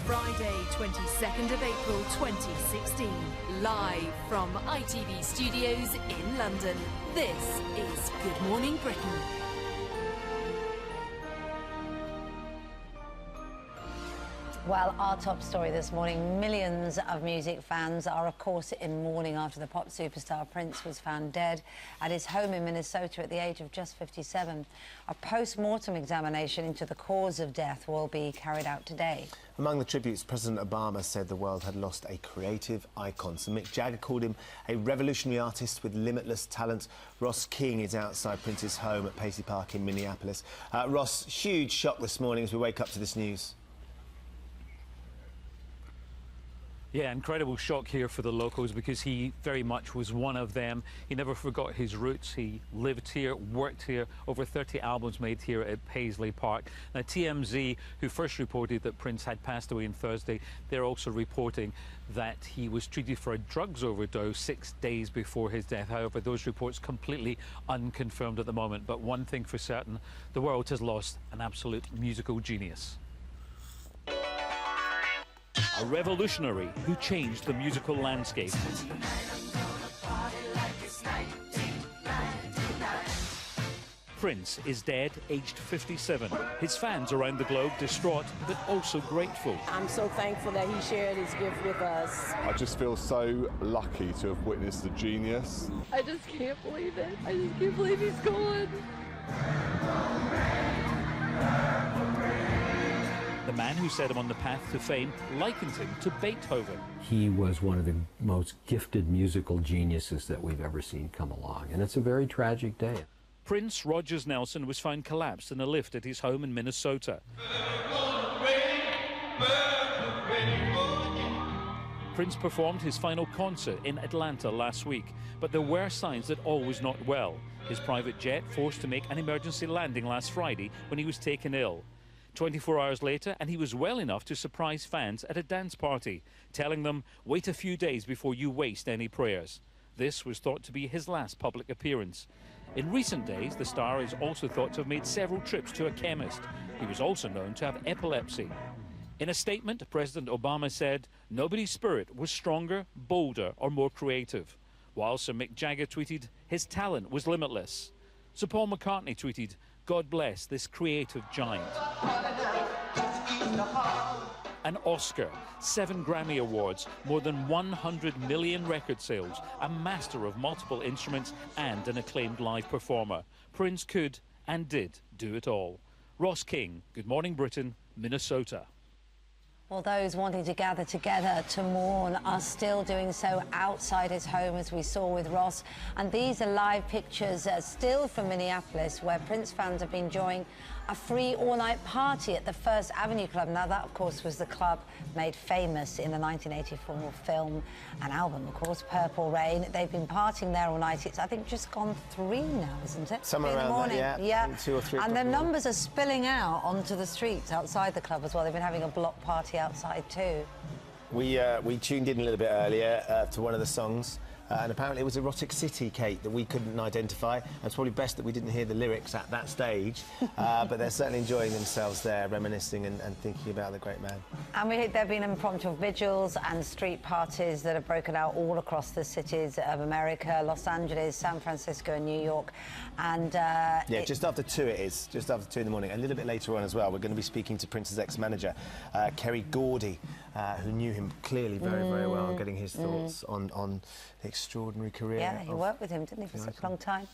Friday, 22nd of April 2016, live from ITV Studios in London. This is Good Morning Britain. Well, our top story this morning, millions of music fans are, of course, in mourning after the pop superstar Prince was found dead at his home in Minnesota at the age of just 57. A post-mortem examination into the cause of death will be carried out today. Among the tributes, President Obama said the world had lost a creative icon. So Mick Jagger called him a revolutionary artist with limitless talent. Ross King is outside Prince's home at Paisley Park in Minneapolis. Ross, huge shock this morning as we wake up to this news. Yeah, incredible shock here for the locals because he very much was one of them. He never forgot his roots. He lived here, worked here, over 30 albums made here at Paisley Park. Now, TMZ, who first reported that Prince had passed away on Thursday, they're also reporting that he was treated for a drugs overdose 6 days before his death. However, those reports completely unconfirmed at the moment. But one thing for certain, the world has lost an absolute musical genius. A revolutionary who changed the musical landscape. Prince is dead, aged 57. His fans around the globe distraught, but also grateful. I'm so thankful that he shared his gift with us. I just feel so lucky to have witnessed the genius. I just can't believe it. I just can't believe he's gone. The man who set him on the path to fame likened him to Beethoven. He was one of the most gifted musical geniuses that we've ever seen come along, and it's a very tragic day. Prince Rogers Nelson was found collapsed in a lift at his home in Minnesota. Prince performed his final concert in Atlanta last week, but there were signs that all was not well. His private jet forced to make an emergency landing last Friday when he was taken ill. 24 hours later, and he was well enough to surprise fans at a dance party, telling them, "Wait a few days before you waste any prayers." This was thought to be his last public appearance. In recent days, the star is also thought to have made several trips to a chemist. He was also known to have epilepsy. In a statement, President Obama said, "Nobody's spirit was stronger, bolder, or more creative." While Sir Mick Jagger tweeted, "His talent was limitless." Sir Paul McCartney tweeted, "God bless this creative giant." An Oscar, 7 Grammy Awards, more than 100 million record sales, a master of multiple instruments and an acclaimed live performer. Prince could and did do it all. Ross King, Good Morning Britain, Minnesota. Well, those wanting to gather together to mourn are still doing so outside his home, as we saw with Ross. And these are live pictures still from Minneapolis, where Prince fans have been enjoying a free all-night party at the First Avenue Club. Now, that, of course, was the club made famous in the 1984 film and album, of course, Purple Rain. They've been partying there all night. It's, I think, just gone 3 now, isn't it? Somewhere around that, yeah. 2 or 3 And the numbers are spilling out onto the streets outside the club as well. They've been having a block party outside too. We tuned in a little bit earlier to one of the songs. And apparently it was Erotic City, Kate, that we couldn't identify. And it's probably best that we didn't hear the lyrics at that stage. But they're certainly enjoying themselves there, reminiscing and thinking about the great man. And there have been impromptu vigils and street parties that have broken out all across the cities of America, Los Angeles, San Francisco and New York. And yeah, just after 2 it is, just after 2 in the morning. A little bit later on as well, we're going to be speaking to Prince's ex-manager, Kerry Gordy, who knew him clearly very, very well, and getting his thoughts on the extraordinary career. Yeah, he worked with him, didn't he, for such a long time.